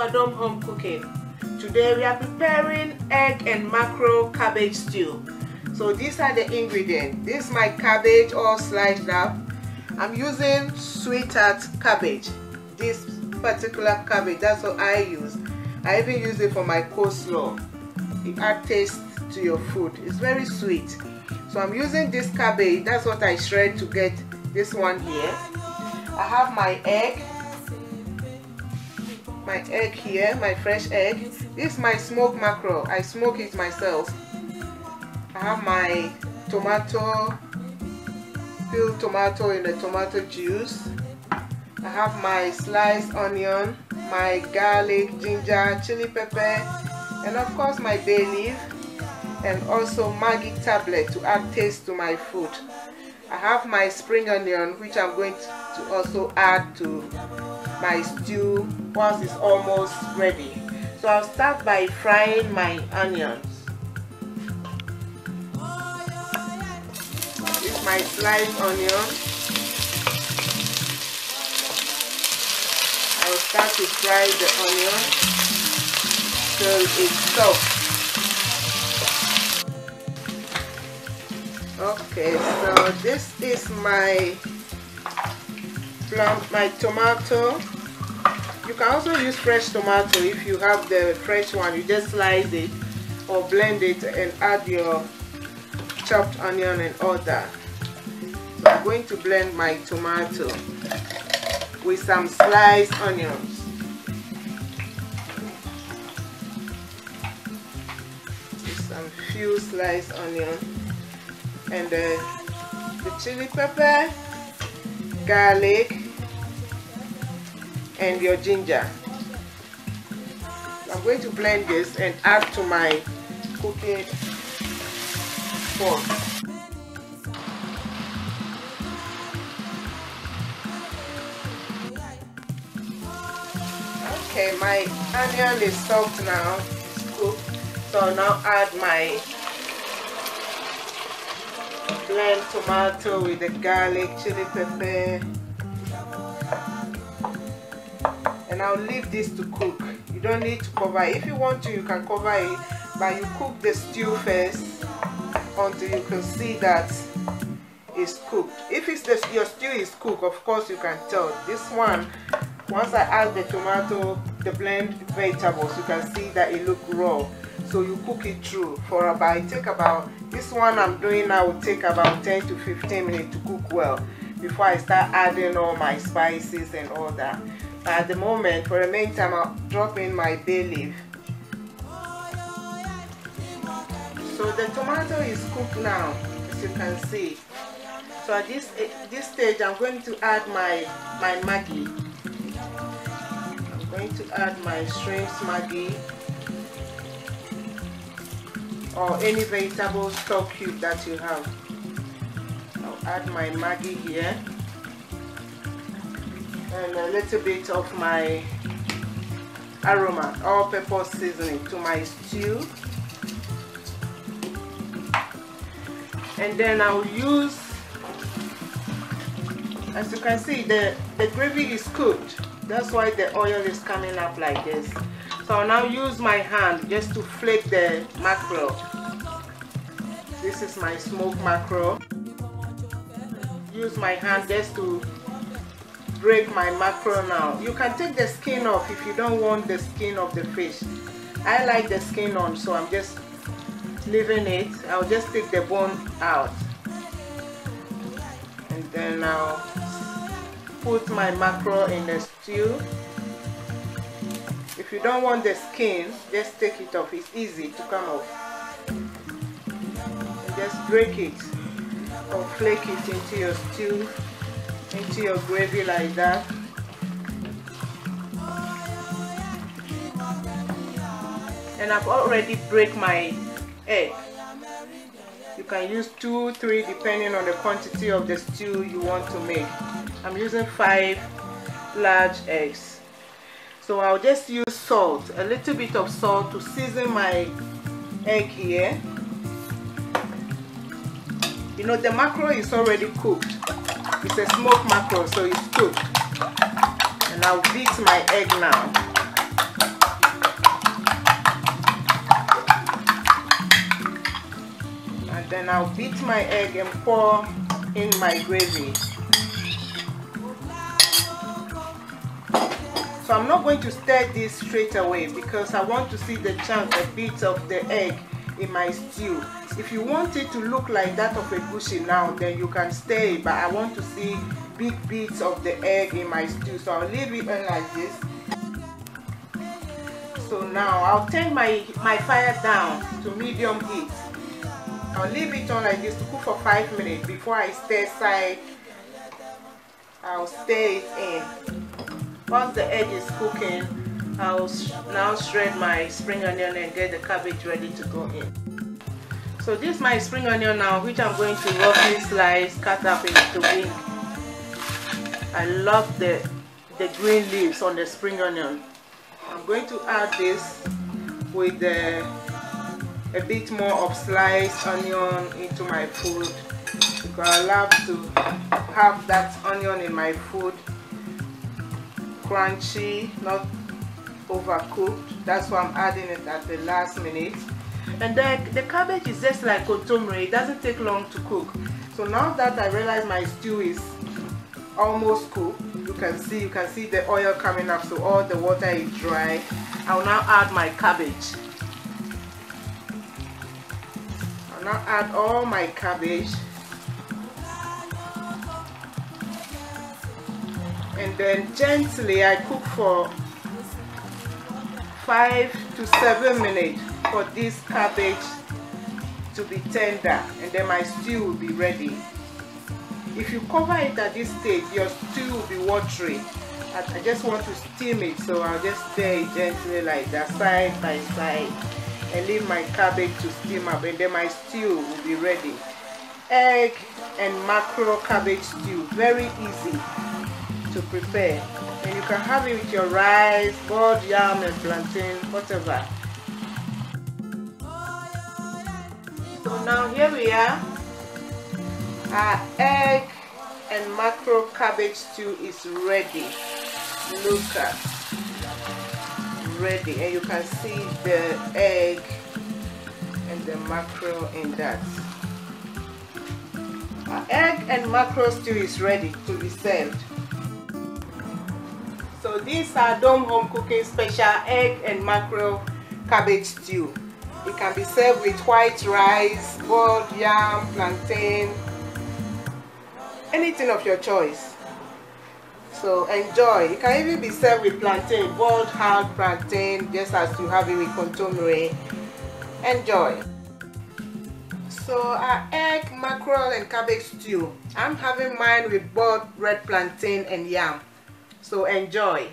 Madam Home Cooking. Today we are preparing egg and mackerel cabbage stew. So these are the ingredients. This is my cabbage all sliced up. I'm using sweetheart cabbage. This particular cabbage, that's what I use. I even use it for my coleslaw. It adds taste to your food. It's very sweet. So I'm using this cabbage. That's what I shred to get this one here. I have my egg here, my fresh egg. This is my smoked mackerel. I smoke it myself. I have my tomato, peeled tomato in the tomato juice. I have my sliced onion, my garlic, ginger, chili pepper, and of course my bay leaf, and also Maggi tablet to add taste to my food. I have my spring onion, which I'm going to also add to my stew once it's almost ready. So I'll start by frying my onions. This is my sliced onion. I will start to fry the onion till it's soft. Okay, so this is my tomato. You can also use fresh tomato if you have the fresh one. You just slice it or blend it and add your chopped onion and all that. So I'm going to blend my tomato with some sliced onions. With some few sliced onions. And the chili pepper, garlic, and your ginger. I'm going to blend this and add to my cooking pot. Okay, my onion is soft now, it's cooked. So I'll now add my blend tomato with the garlic, chili pepper, and I'll leave this to cook. You don't need to cover it. If you want to, you can cover it, but you cook the stew first until you can see that it's cooked. If your stew is cooked, of course you can tell. This one, once I add the tomato, the blend vegetables, you can see that it looks raw. So you cook it through for this one I'm doing now will take about 10 to 15 minutes to cook well before I start adding all my spices and all that. But at the moment, for the meantime, I'll drop in my bay leaf. So the tomato is cooked now, as you can see. So at this stage, I'm going to add my Maggi. I'm going to add my shrimp Maggi, or any vegetable stock cube that you have. I'll add my Maggi here and a little bit of my aroma, all-purpose seasoning to my stew. And then I'll use, as you can see, the gravy is cooked. That's why the oil is coming up like this. So I'll now use my hand just to flake the mackerel. This is my smoked mackerel. Use my hand just to break my mackerel now. You can take the skin off if you don't want the skin of the fish. I like the skin on, so I'm just leaving it. I'll just take the bone out. And then I'll put my mackerel in the stew. If you don't want the skin, just take it off. It's easy to come off. And just break it or flake it into your stew, into your gravy like that. And I've already break my egg. You can use 2, 3 depending on the quantity of the stew you want to make. I'm using 5 large eggs. So I'll just use salt, a little bit of salt to season my egg here. You know, the mackerel is already cooked. It's a smoked mackerel, so it's cooked. And I'll beat my egg now. Then I'll beat my egg and pour in my gravy. So I'm not going to stir this straight away because I want to see the chunk, the bits of the egg in my stew. If you want it to look like that of a gushy now, then you can stir it, but I want to see big bits of the egg in my stew, so I'll leave it on like this. So now I'll turn my fire down to medium heat. I'll leave it on like this to cook for 5 minutes before I stir side. I'll stir it in. Once the egg is cooking, I'll now shred my spring onion and get the cabbage ready to go in. So this is my spring onion now, which I'm going to roughly slice, cut up into wing. I love the green leaves on the spring onion. I'm going to add this with a bit more of sliced onion into my food because I love to have that onion in my food. Crunchy, not overcooked. That's why I'm adding it at the last minute. And then the cabbage is just like contomere, it doesn't take long to cook. So now that I realize my stew is almost cooked, you can see the oil coming up, so all the water is dry. I'll now add my cabbage. I'll now add all my cabbage. And then gently I cook for 5 to 7 minutes for this cabbage to be tender, and then my stew will be ready. If you cover it at this stage, your stew will be watery. I just want to steam it, so I'll just stir it gently like that, side by side, and leave my cabbage to steam up, and then my stew will be ready. Egg and mackerel cabbage stew, very easy to prepare, and you can have it with your rice, boiled yam and plantain, whatever. So now here we are, our egg and mackerel cabbage stew is ready. Look at, ready, and you can see the egg and the mackerel in that. Our egg and mackerel stew is ready to be served. So these are Dome Home Cooking Special Egg and Mackerel Cabbage Stew. It can be served with white rice, boiled yam, plantain, anything of your choice. So enjoy. It can even be served with plantain, boiled hard plantain, just as you have it with contomere. Enjoy. So our egg, mackerel and cabbage stew. I'm having mine with boiled red plantain and yam. So enjoy.